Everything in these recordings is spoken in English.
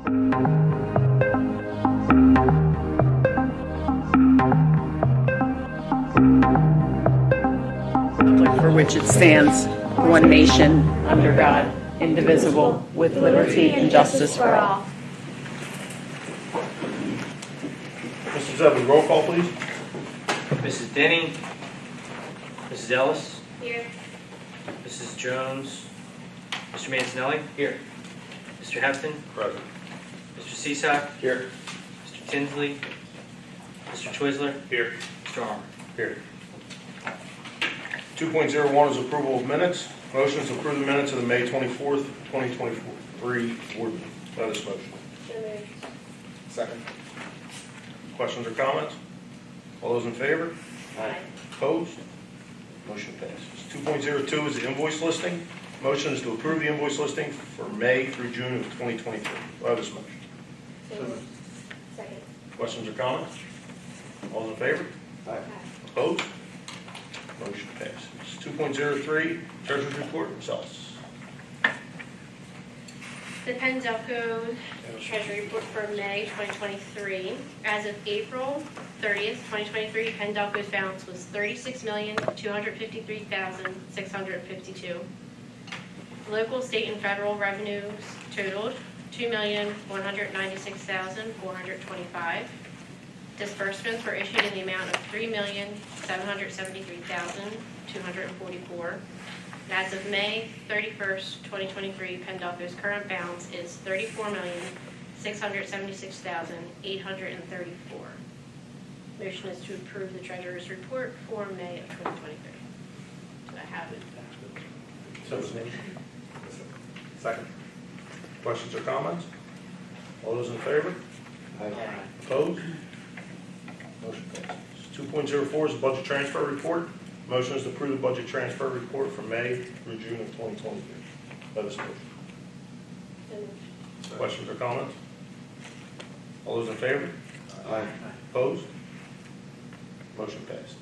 For which it stands, one nation, under God, indivisible, with liberty and justice for all. Mr. Zebley, roll call, please. Mrs. Denny. Mrs. Ellis. Here. Mrs. Jones. Mr. Mancinelli. Here. Mr. Hefton. Present. Mr. Cisak. Here. Mr. Tinsley. Mr. Twizzler. Here. Mr. Armour. Here. 2.01 is approval of minutes. Motion is to approve the minutes of the May 24th, 2023 board meeting. Do I have this motion? So moved. Second. Questions or comments? All those in favor? Aye. Opposed? Motion passes. 2.02 is the invoice listing. Motion is to approve the invoice listing for May through June of 2023. Do I have this motion? So moved. Second. Questions or comments? All those in favor? Aye. Opposed? Motion passes. 2.03, Treasurer's Report, Ms. Ellis. The Pendelco Treasury Report for May 2023. As of April 30th, 2023, Pendelco's balance was $36,253,652. Local, state, and federal revenues totaled $2,196,425. Disbursements were issued in the amount of $3,773,244. As of May 31st, 2023, Pendelco's current balance is $34,676,834. Motion is to approve the treasurer's report for May of 2023. Do I have it? Second. Questions or comments? All those in favor? Opposed? Motion passes. 2.04 is the budget transfer report. Motion is to approve the budget transfer report for May through June of 2023. Let us motion. So moved. Questions or comments? All those in favor? Aye. Opposed? Motion passes.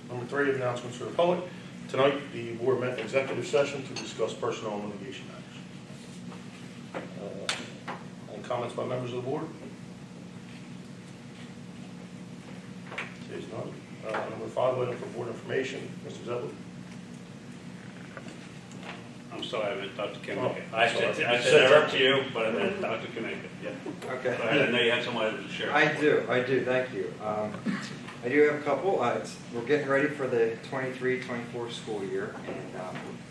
Number 3, announcements for the public. Tonight, the board met in executive session to discuss personnel and litigation matters. Any comments by members of the board? Sees none. Number 5, item for board information. Mr. Zebley. I'm sorry, I meant Dr. Kim. Oh, I sorry. said Eric to you, but I meant Dr. Kinnick. Yeah. Okay. Go ahead. I know you had someone to share. I do, thank you. I do have a couple. We're getting ready for the 23-24 school year, and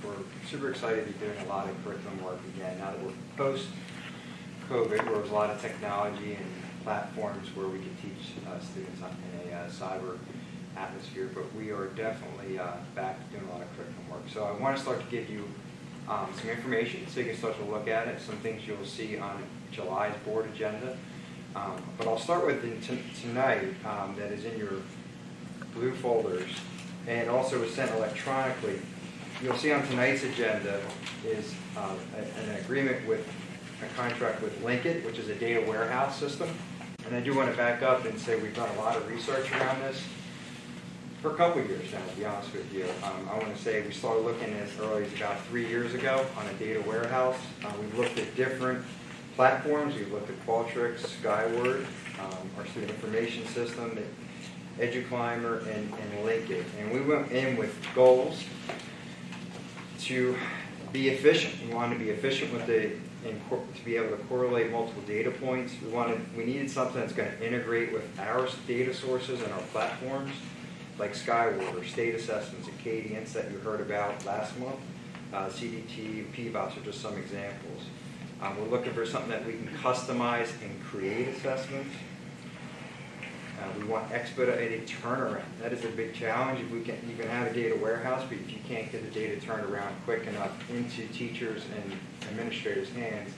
we're super excited to be doing a lot of curriculum work again. Now that we're post-COVID, where there's a lot of technology and platforms where we can teach students in a cyber atmosphere, but we are definitely back to doing a lot of curriculum work. So I want to start to give you some information so you can start to look at it, some things you'll see on July's board agenda. But I'll start with tonight that is in your blue folders, and also was sent electronically. You'll see on tonight's agenda is an agreement with a contract with Linkit, which is a data warehouse system. And I do want to back up and say we've done a lot of research around this for a couple of years now, to be honest with you. I want to say we started looking as early as about 3 years ago on a data warehouse. We've looked at different platforms. We've looked at Qualtrics, Skyward, our student information system, EduClimber, and Linkit. And we went in with goals to be efficient. We wanted to be efficient with to be able to correlate multiple data points. We needed something that's going to integrate with our data sources and our platforms, like Skyward or State Assessments, Acadience that you heard about last month, CDT, PBOS are just some examples. We're looking for something that we can customize and create assessments. We want expedited turnaround. That is a big challenge. You can have a data warehouse, but if you can't get the data turned around quick enough into teachers and administrators' hands,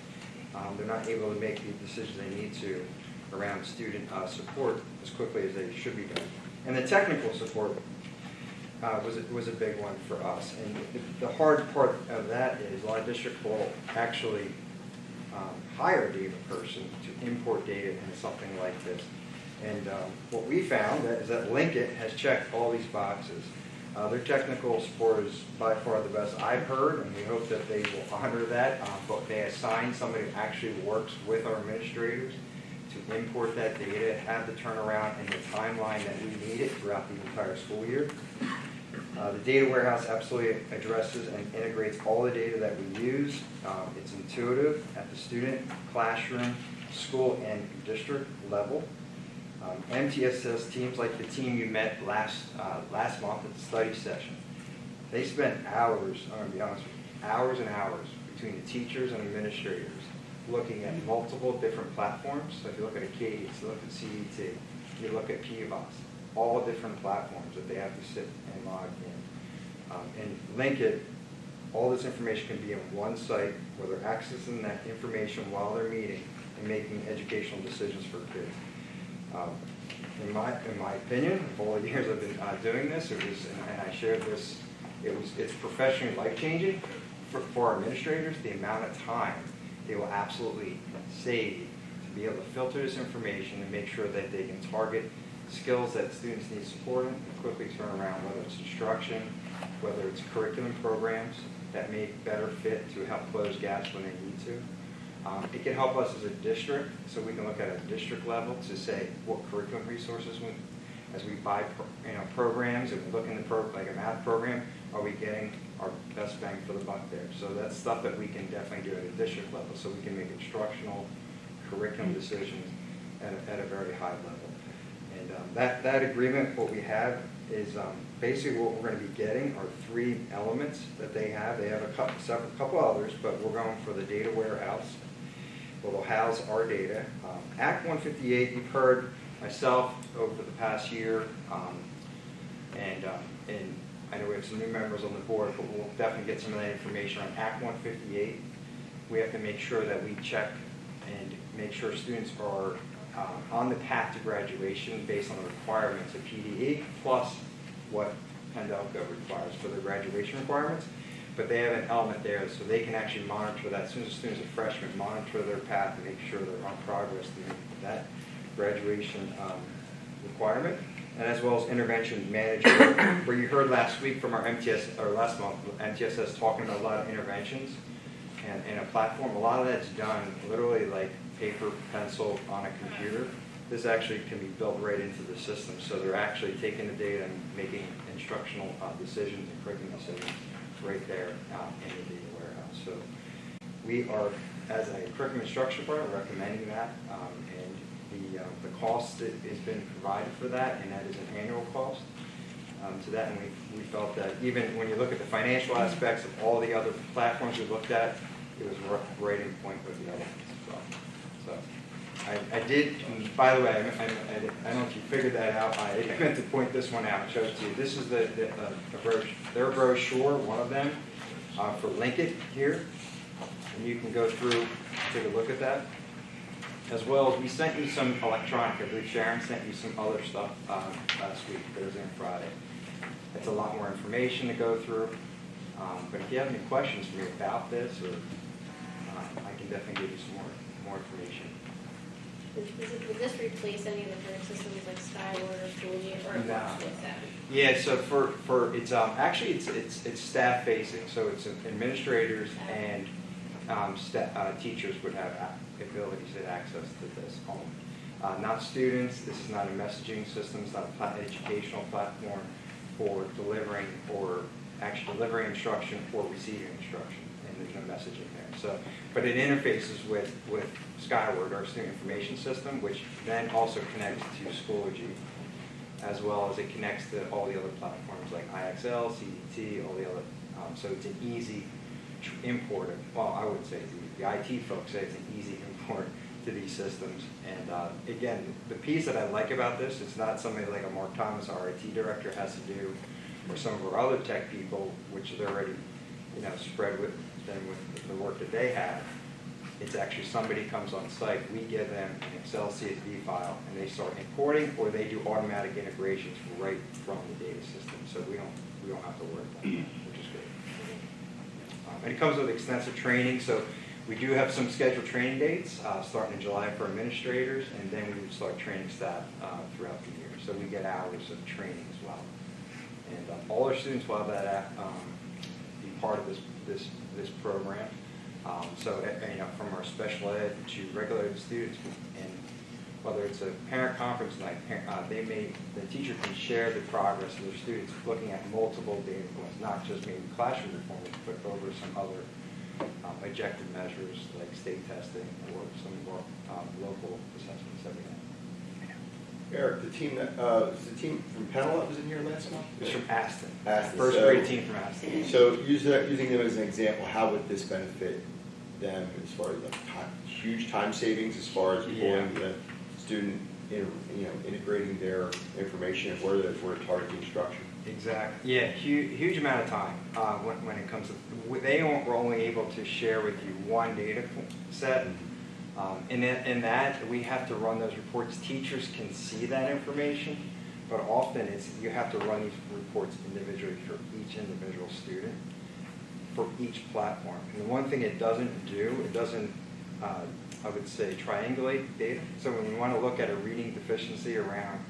they're not able to make the decisions they need to around student support as quickly as they should be done. And the technical support was a big one for us. And the hard part of that is a lot of districts will actually hire a data person to import data into something like this. And what we found is that Linkit has checked all these boxes. Their technical support is by far the best I've heard, and we hope that they will honor that. But they assign somebody who actually works with our administrators to import that data, have the turnaround and the timeline that we need it throughout the entire school year. The data warehouse absolutely addresses and integrates all the data that we use. It's intuitive at the student, classroom, school, and district level. MTSS teams like the team you met last month at the study session, they spent hours, I'm going to be honest with you, hours and hours between the teachers and administrators looking at multiple different platforms. So if you look at Acadia, you look at CET, you look at PVOS, all different platforms that they have to sit and log in. And link it, all this information can be in one site where they're accessing that information while they're meeting and making educational decisions for kids. In my opinion, of all the years I've been doing this, and I shared this, it's professionally life-changing for our administrators. The amount of time they will absolutely save to be able to filter this information and make sure that they can target skills that students need support in and quickly turn around, whether it's instruction, whether it's curriculum programs that may better fit to help close gaps when they need to. It can help us as a district, so we can look at a district level to say what curriculum resources, as we buy programs and we look in like a math program, are we getting our best bang for the buck there? So that's stuff that we can definitely do at a district level, so we can make instructional curriculum decisions at a very high level. And that agreement, what we have is basically what we're going to be getting are 3 elements that they have. They have a couple others, but we're going for the data warehouse. Well, they'll house our data. Act 158, you've heard myself over the past year, and I know we have some new members on the board, but we'll definitely get some of that information on Act 158. We have to make sure that we check and make sure students are on the path to graduation based on the requirements of PDE plus what Pendelco requires for their graduation requirements. But they have an element there so they can actually monitor that. As soon as a student's a freshman, monitor their path and make sure they're on progress to meet that graduation requirement. And as well as intervention management, where you heard last week from our last month, MTSS talking about a lot of interventions and a platform. A lot of that's done literally like paper, pencil on a computer. This actually can be built right into the system. So they're actually taking the data and making instructional decisions and curriculum decisions right there in the data warehouse. So we are, as a curriculum instruction department, recommending that, and the cost that has been provided for that, and that is an annual cost to that. And we felt that even when you look at the financial aspects of all the other platforms we looked at, it was right in point with the other ones as well. So I did, and by the way, I don't know if you figured that out. I meant to point this one out and show it to you. This is their brochure, one of them, for Lincoln here. And you can go through, take a look at that. As well as we sent you some electronic. I believe Sharon sent you some other stuff last week, Thursday and Friday. It's a lot more information to go through. But if you have any questions for me about this, or I can definitely give you some more information. Would this replace any of the current systems like Skyward or Schoology, or No. what's that? Yeah, so for it's actually it's staff facing, so it's administrators and teachers would have abilities and access to this home. Not students. This is not a messaging system. It's not an educational platform for delivering or actually delivering instruction or receiving instruction, and there's no messaging there. So, but it interfaces with Skyward, our student information system, which then also connects to Schoology, as well as it connects to all the other platforms like IXL, CDT, all the other. So it's an easy import. Well, I would say the IT folks say it's an easy import to these systems. And again, the piece that I like about this, it's not somebody like a Mark Thomas, our IT director, has to do, or some of our other tech people, which they're already, spread with them with the work that they have. It's actually somebody comes on site, we give them an Excel CSV file, and they start importing, or they do automatic integrations right from the data system. So we don't have to worry about that, which is great. And it comes with extensive training. So we do have some scheduled training dates starting in July for administrators, and then we would start training staff throughout the year. So we get hours of training as well. And all our students will have that be part of this program. From our special ed to regular ed students, and whether it's a parent conference night, the teacher can share the progress of their students looking at multiple data points, not just maybe classroom performance, but over some other objective measures like state testing or some of our local assessments that we have. Eric, the team from Penelope was in here last month? It's from Aston. Aston. First grade team from Aston. So using them as an example, how would this benefit them as far as huge time savings as far as pulling the student, integrating their information and where to target the instruction? Exactly. Yeah, huge amount of time when it comes to. They were only able to share with you one data set. In that, we have to run those reports. Teachers can see that information, but often you have to run these reports individually for each individual student, for each platform. And the one thing it doesn't do, it doesn't, I would say, triangulate data. So when we want to look at a reading deficiency around,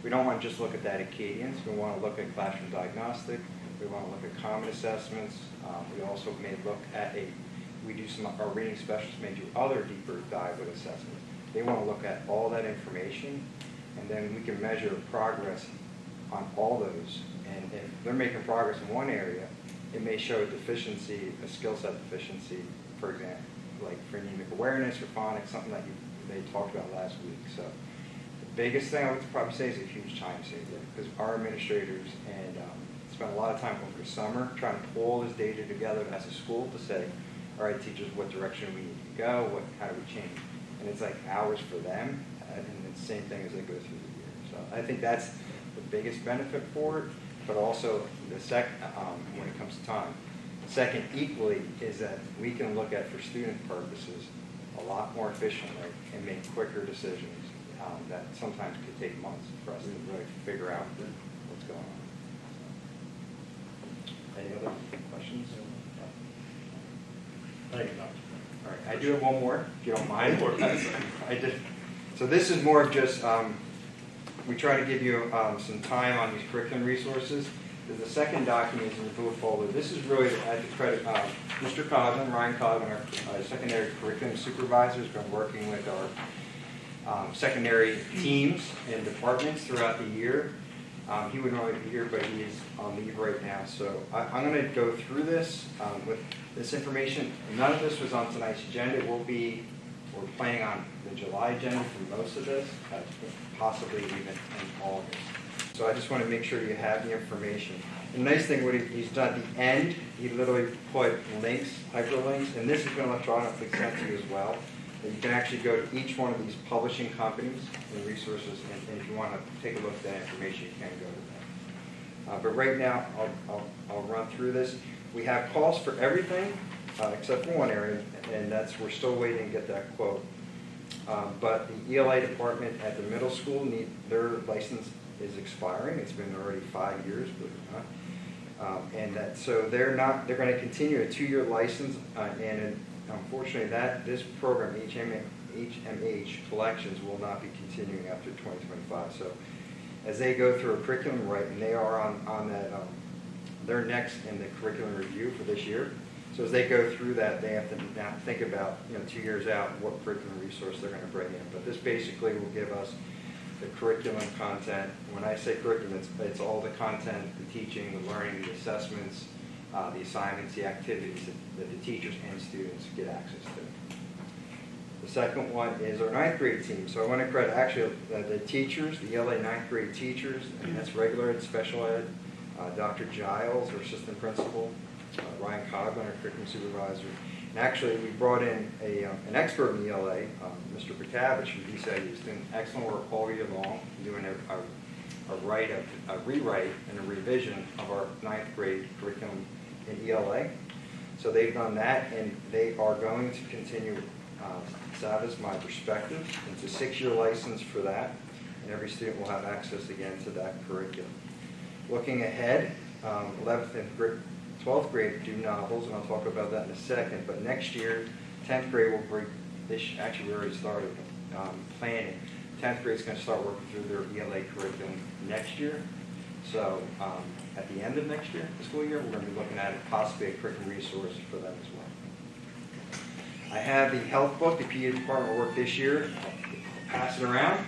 we don't want to just look at that Acadians. We want to look at classroom diagnostic. We want to look at common assessments. We also may look at our reading specialists may do other deeper dive with assessments. They want to look at all that information, and then we can measure progress on all those. And if they're making progress in one area, it may show a deficiency, a skill set deficiency, for example, like phonemic awareness or phonics, something that they talked about last week. So the biggest thing I would probably say is a huge time saver, because our administrators and spent a lot of time over the summer trying to pull this data together as a school to say, all right, teachers, what direction we need to go, how do we change? And it's like hours for them, and it's the same thing as they go through the year. So I think that's the biggest benefit for it, but also the second, when it comes to time. The second equally is that we can look at, for student purposes, a lot more efficiently and make quicker decisions that sometimes could take months for us to really figure out what's going on. Any other questions? Thank you, Doctor. All right, I do have one more, if you don't mind. I did. So this is more of just, we try to give you some time on these curriculum resources. The second document is in the blue folder. This is really at the credit of Mr. Coglin, Ryan Coglin, our secondary curriculum supervisor, has been working with our secondary teams and departments throughout the year. He would normally be here, but he is on leave right now. So I'm going to go through this with this information. None of this was on tonight's agenda. We're planning on the July agenda for most of this, possibly even in August. So I just want to make sure you have the information. The nice thing, what he's done at the end, he literally put links, hyperlinks, and this has been electronically sent to you as well. And you can actually go to each one of these publishing companies and resources, and if you want to take a look at that information, you can go to that. But right now, I'll run through this. We have costs for everything except for one area, and that's we're still waiting to get that quote. But the ELA department at the middle school, their license is expiring. It's been already 5 years, believe it or not. And that so they're going to continue a 2-year license, and unfortunately this program, HMH collections, will not be continuing after 2025. So as they go through a curriculum, right, and they are on that, they're next in the curriculum review for this year. So as they go through that, they have to now think about, 2 years out, what curriculum resource they're going to bring in. But this basically will give us the curriculum content. When I say curriculum, it's all the content, the teaching, the learning, the assessments, the assignments, the activities that the teachers and students get access to. The second one is our 9th grade team. So I want to credit actually the teachers, the ELA 9th grade teachers, and that's regular ed, special ed, Dr. Giles, our assistant principal, Ryan Coglin, our curriculum supervisor. And actually, we brought in an expert in ELA, Mr. Bukavich from DCIU, who's doing excellent work all year long, doing a rewrite and a revision of our 9th grade curriculum in ELA. So they've done that, and they are going to continue, that is my perspective. It's a 6-year license for that, and every student will have access again to that curriculum. Looking ahead, 11th and 12th grade do novels, and I'll talk about that in a second, but next year, 10th grade will bring, actually we already started planning. 10th grade is going to start working through their ELA curriculum next year. So at the end of next year, the school year, we're going to be looking at possibly a curriculum resource for them as well. I have the health book, the PE department work this year. Pass it around.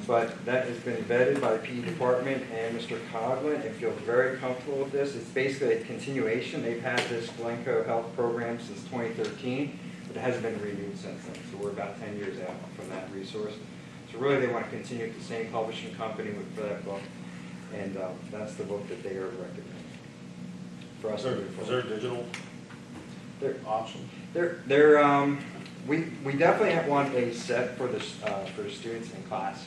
But that has been vetted by the PE department and Mr. Coughlin and feel very comfortable with this. It's basically a continuation. They've had this Glencoe Health program since 2013, but it hasn't been renewed since then. So we're about 10 years out from that resource. So really they want to continue with the same publishing company for that book. And that's the book that they are recommending for us to move Is forward. there a digital There- option? We definitely want a set for the students in class.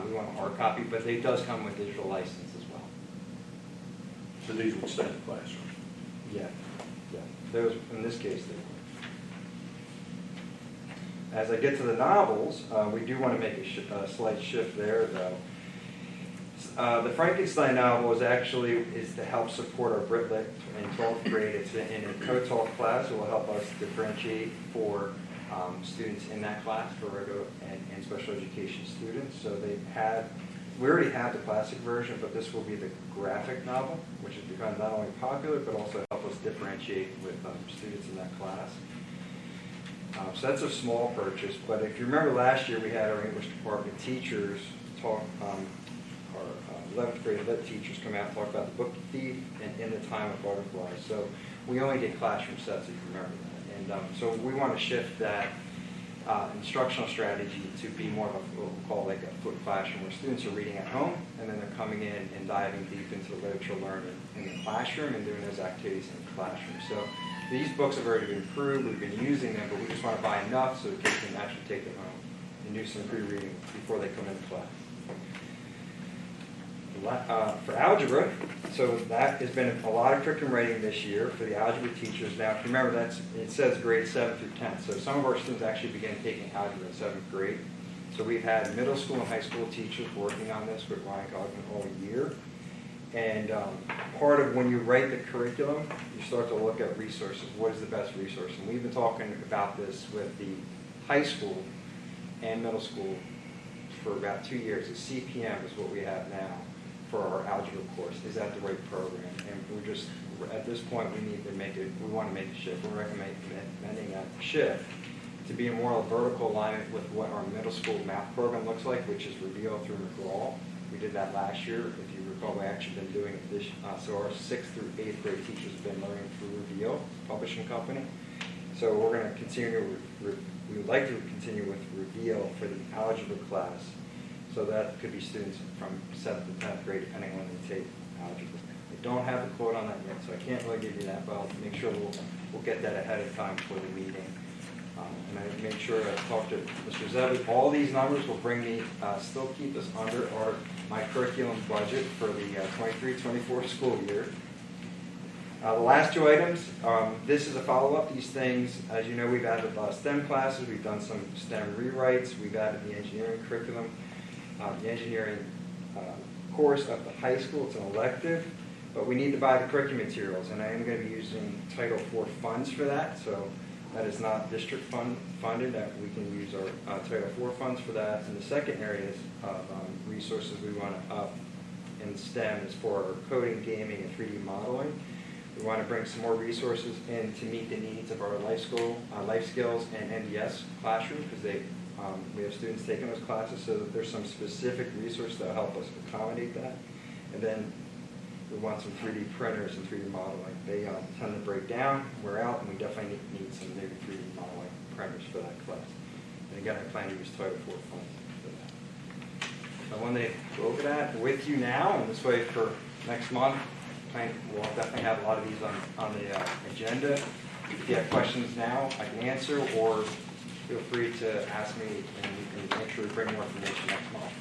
We want a hard copy, but it does come with digital license as well. So these would stay in the classroom? Yeah. Those, in this case, they will. As I get to the novels, we do want to make a slight shift there, though. The Frankenstein novel is to help support our Brit Lit in 12th grade. It's in a co-taught class. It will help us differentiate for students in that class, for regular and special education students. So we already have the classic version, but this will be the graphic novel, which has become not only popular, but also help us differentiate with students in that class. So that's a small purchase, but if you remember last year, we had our English department teachers talk, our 11th grade lit teachers come out and talk about the book Thief and In the Time of Butterflies. So we only did classroom sets, if you remember that. And so we want to shift that instructional strategy to be more of what we call like a flipped classroom, where students are reading at home and then they're coming in and diving deep into the literature learning in the classroom and doing those activities in the classroom. So these books have already been approved, we've been using them, but we just want to buy enough so that kids can actually take them home and do some pre-reading before they come into class. For algebra, so that has been a lot of curriculum writing this year for the algebra teachers. Now, if you remember, it says grades 7 through 10. So some of our students actually began taking algebra in 7th grade. So we've had middle school and high school teachers working on this with Ryan Coughlin all year. And part of when you write the curriculum, you start to look at resources. What is the best resource? And we've been talking about this with the high school and middle school for about 2 years. The CPM is what we have now for our algebra course. Is that the right program? And at this point, we want to make a shift. We're recommending that shift to be a more vertical alignment with what our middle school math program looks like, which is Reveal through McGraw. We did that last year. If you recall, we actually been doing it this, so our 6th through 8th grade teachers have been learning through Reveal, publishing company. So we're going to continue, we would like to continue with Reveal for the algebra class. So that could be students from 7th to 10th grade, depending on when they take algebra. I don't have the quote on that yet, so I can't really give you that, but I'll make sure we'll get that ahead of time for the meeting. And I make sure I talk to Mr. Zebby. All these numbers will bring me, still keep us under my curriculum budget for the 23-24 school year. The last two items, this is a follow-up. These things, as you know, we've added STEM classes, we've done some STEM rewrites, we've added the engineering curriculum. The engineering course at the high school, it's an elective, but we need to buy the curriculum materials, and I am going to be using Title IV funds for that, so that is not district funded, that we can use our Title IV funds for that. And the second area of resources we want to up in STEM is for our coding, gaming, and 3D modeling. We want to bring some more resources in to meet the needs of our life skills, and NDS classroom, because we have students taking those classes, so that there's some specific resources that will help us accommodate that. And then we want some 3D printers and 3D modeling. They tend to break down, wear out, and we definitely need some new 3D modeling printers for that class. And again, I plan to use Title IV funds for that. I want to go over that with you now, and this way for next month, we'll definitely have a lot of these on the agenda. If you have questions now, I can answer, or feel free to ask me, and we can make sure we bring more information next month.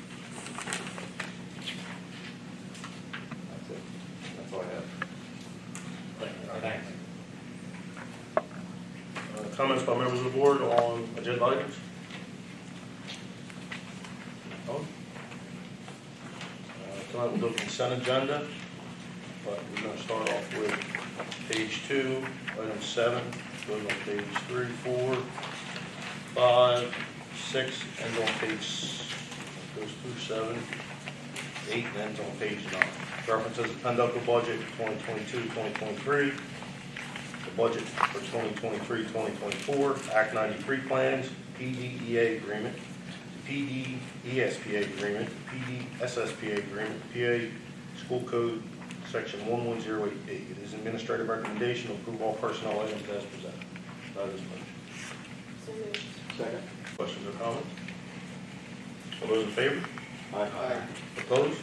That's it. That's all I have. Thanks. Comments by members of the board on agenda items? No? Tonight we'll do the consent agenda, but we're going to start off with page 2, item 7, going on page 3, 4, 5, 6, and on page, goes through 7, 8 and ends on page 9. References the PennDOCA budget 2022-2023, the budget for 2023-2024, Act 93 plans, PDEA agreement, PDESPA agreement, PDSSPA agreement, PA School Code Section 11088. It is administrative recommendation to approve all personnel items as presented. That is motion. So moved. Second. Questions or comments? All those in favor? Aye. Opposed?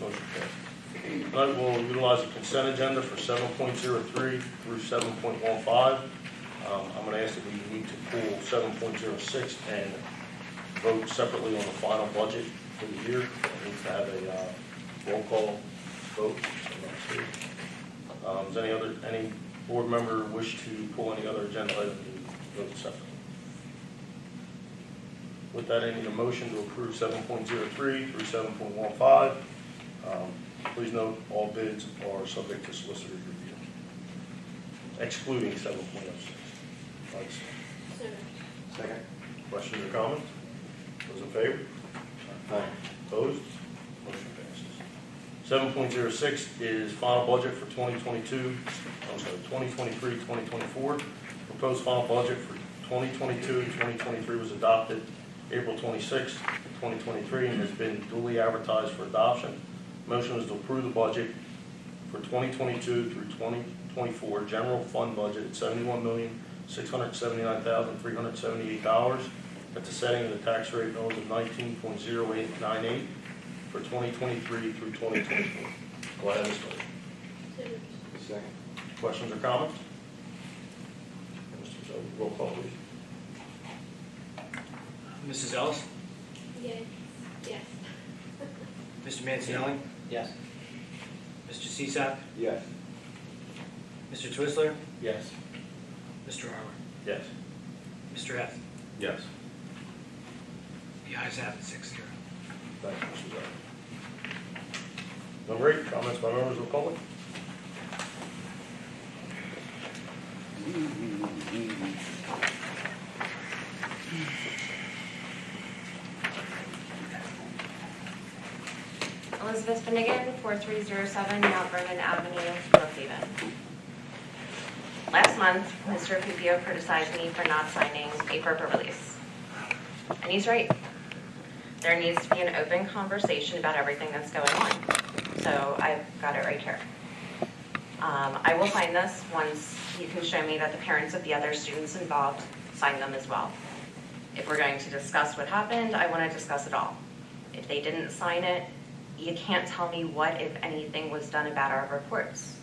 Motion passed. Tonight we'll utilize the consent agenda for 7.03 through 7.15. I'm going to ask that we need to pull 7.06 and vote separately on the final budget for the year. It needs to have a roll call vote. Does any board member wish to pull any other agenda item to vote separately? With that, I need a motion to approve 7.03 through 7.15. Please note, all bids are subject to solicitor's review, excluding 7.06. Thanks. So moved. Second. Questions or comments? Those in favor? Aye. Opposed? Motion passes. 7.06 is final budget for 2023-2024. Proposed final budget for 2022-2023 was adopted April 26, 2023, and has been duly advertised for adoption. Motion is to approve the budget for 2022 through 2024 general fund budget at $71,679,378 at the setting of the tax rate mills of 19.0898 for 2023 through 2024. Go ahead, Ms. Miller. So moved. Second. Questions or comments? Mr. Zoll, roll call, please. Mrs. Ellis? Yes. Yes. Mr. Mancinelli? Yes. Mr. Cisak? Yes. Mr. Twisler? Yes. Mr. Armour? Yes. Mr. Hess? Yes. The ayes have it, 6-0. Thank you, Mr. Zoll. Number 8, comments by members of the public? Elizabeth Finnegan, 4307 Mount Vernon Avenue, Brookhaven. Last month, Mr. Pupio criticized me for not signing a FERPA release. And he's right. There needs to be an open conversation about everything that's going on. So I've got it right here. I will sign this once you can show me that the parents of the other students involved signed them as well. If we're going to discuss what happened, I want to discuss it all. If they didn't sign it, you can't tell me what, if anything, was done about our reports,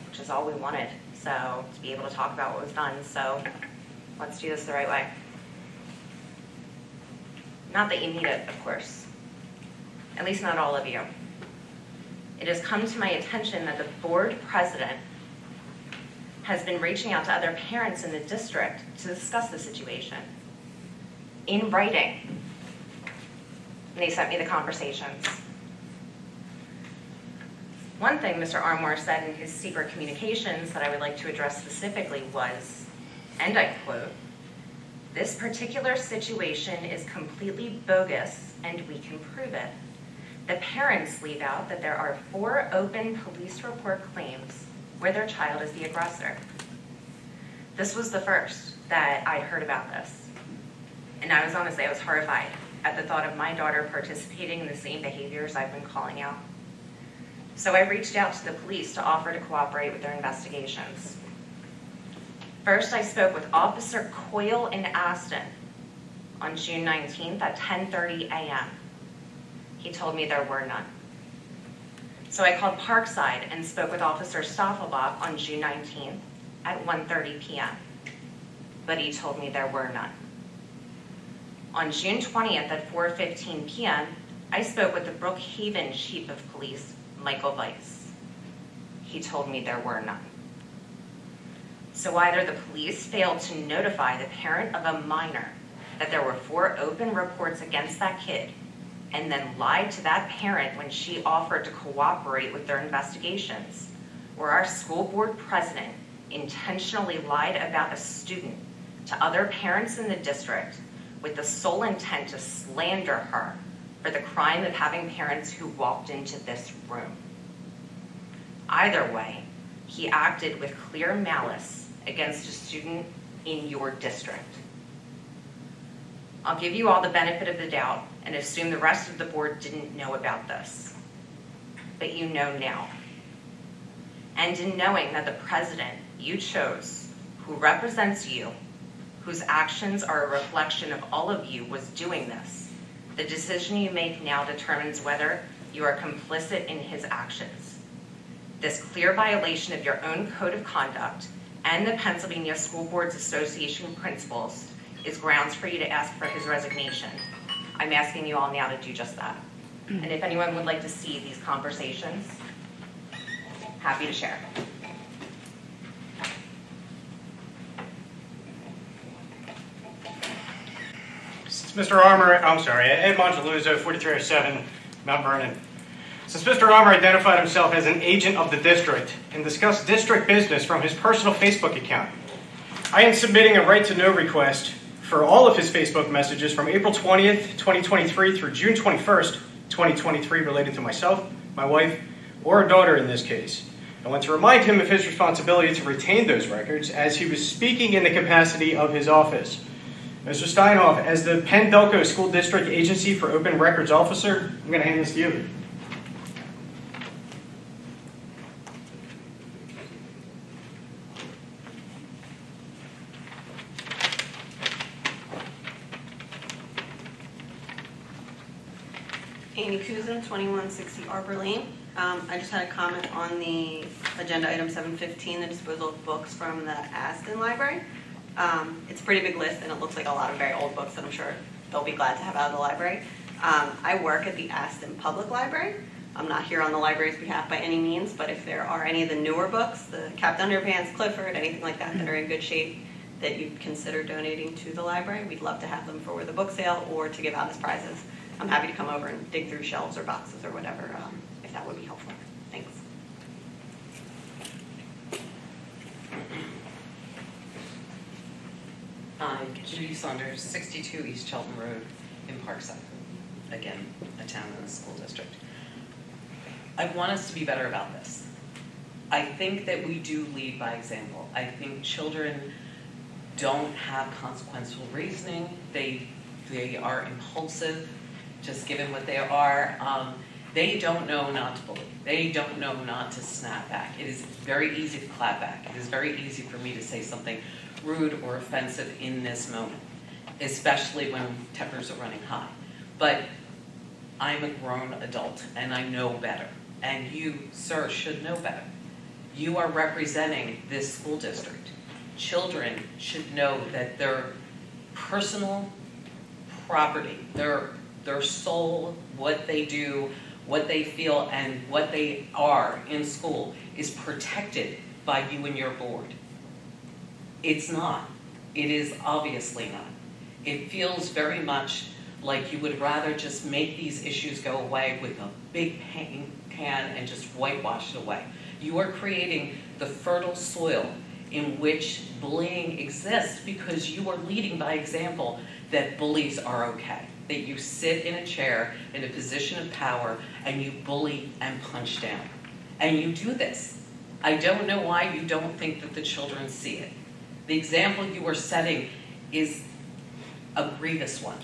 which is all we wanted. So to be able to talk about what was done. So let's do this the right way. Not that you need it, of course. At least not all of you. It has come to my attention that the board president has been reaching out to other parents in the district to discuss the situation in writing. And they sent me the conversations. One thing Mr. Armour said in his secret communications that I would like to address specifically was, and I quote, "This particular situation is completely bogus and we can prove it. The parents leave out that there are 4 open police report claims where their child is the aggressor." This was the first that I'd heard about this. And I was horrified at the thought of my daughter participating in the same behaviors I've been calling out. So I reached out to the police to offer to cooperate with their investigations. First, I spoke with Officer Coyle in Aston on June 19th at 10:30 a.m. He told me there were none. So I called Parkside and spoke with Officer Staffelbach on June 19th at 1:30 p.m. But he told me there were none. On June 20th at 4:15 p.m., I spoke with the Brookhaven Chief of Police, Michael Weiss. He told me there were none. So either the police failed to notify the parent of a minor that there were 4 open reports against that kid, and then lied to that parent when she offered to cooperate with their investigations, or our school board president intentionally lied about a student to other parents in the district with the sole intent to slander her for the crime of having parents who walked into this room. Either way, he acted with clear malice against a student in your district. I'll give you all the benefit of the doubt and assume the rest of the board didn't know about this. But you know now. And in knowing that the president you chose, who represents you, whose actions are a reflection of all of you, was doing this, the decision you make now determines whether you are complicit in his actions. This clear violation of your own code of conduct and the Pennsylvania School Boards Association principles is grounds for you to ask for his resignation. I'm asking you all now to do just that. And if anyone would like to see these conversations, happy to share. Since Mr. Armour, Ed Mongeluzzo, 4307 Mount Vernon. Since Mr. Armour identified himself as an agent of the district and discussed district business from his personal Facebook account, I am submitting a right-to-know request for all of his Facebook messages from April 20th, 2023 through June 21st, 2023 related to myself, my wife, or a daughter in this case. I want to remind him of his responsibility to retain those records as he was speaking in the capacity of his office. Mr. Steinhoff, as the Penn Delco School District Agency for Open Records Officer, I'm going to hand this to you. Amy Kuzin, 2160 Arbor Lane. I just had a comment on the agenda item 715, the disposal of books from the Aston Library. It's a pretty big list, and it looks like a lot of very old books that I'm sure they'll be glad to have out of the library. I work at the Aston Public Library. I'm not here on the library's behalf by any means, but if there are any of the newer books, the Captain Underpants, Clifford, anything like that are in good shape that you'd consider donating to the library, we'd love to have them for the book sale or to give out as prizes. I'm happy to come over and dig through shelves or boxes or whatever, if that would be helpful. Thanks. Judy Saunders, 62 East Cheltenham Road in Parkside. Again, a town in the school district. I want us to be better about this. I think that we do lead by example. I think children don't have consequential reasoning. They are impulsive, just given what they are. They don't know not to bully. They don't know not to snap back. It is very easy to clap back. It is very easy for me to say something rude or offensive in this moment, especially when tempers are running high. But I'm a grown adult and I know better. And you, sir, should know better. You are representing this school district. Children should know that their personal property, their soul, what they do, what they feel, and what they are in school is protected by you and your board. It's not. It is obviously not. It feels very much like you would rather just make these issues go away with a big pan and just whitewash it away. You are creating the fertile soil in which bullying exists because you are leading by example that bullies are okay. That you sit in a chair in a position of power and you bully and punch down. And you do this. I don't know why you don't think that the children see it. The example you are setting is a grievous one.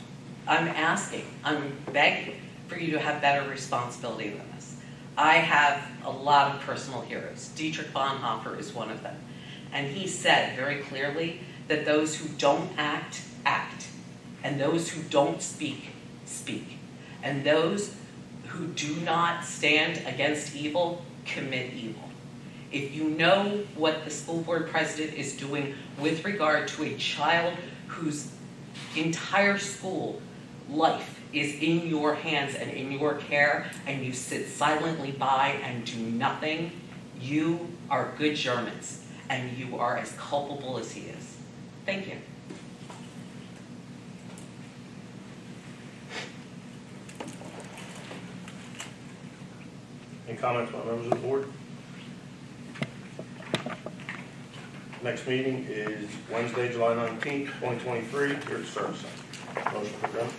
I'm asking, I'm begging for you to have better responsibility than this. I have a lot of personal heroes. Dietrich Bonhoeffer is one of them. And he said very clearly that those who don't act, act. And those who don't speak, speak. And those who do not stand against evil, commit evil. If you know what the school board president is doing with regard to a child whose entire school life is in your hands and in your care, and you sit silently by and do nothing, you are good Germans, and you are as culpable as he is. Thank you. Any comments by members of the board? Next meeting is Wednesday, July 19th, 2023, here at the Service Center. Motion for adjournment.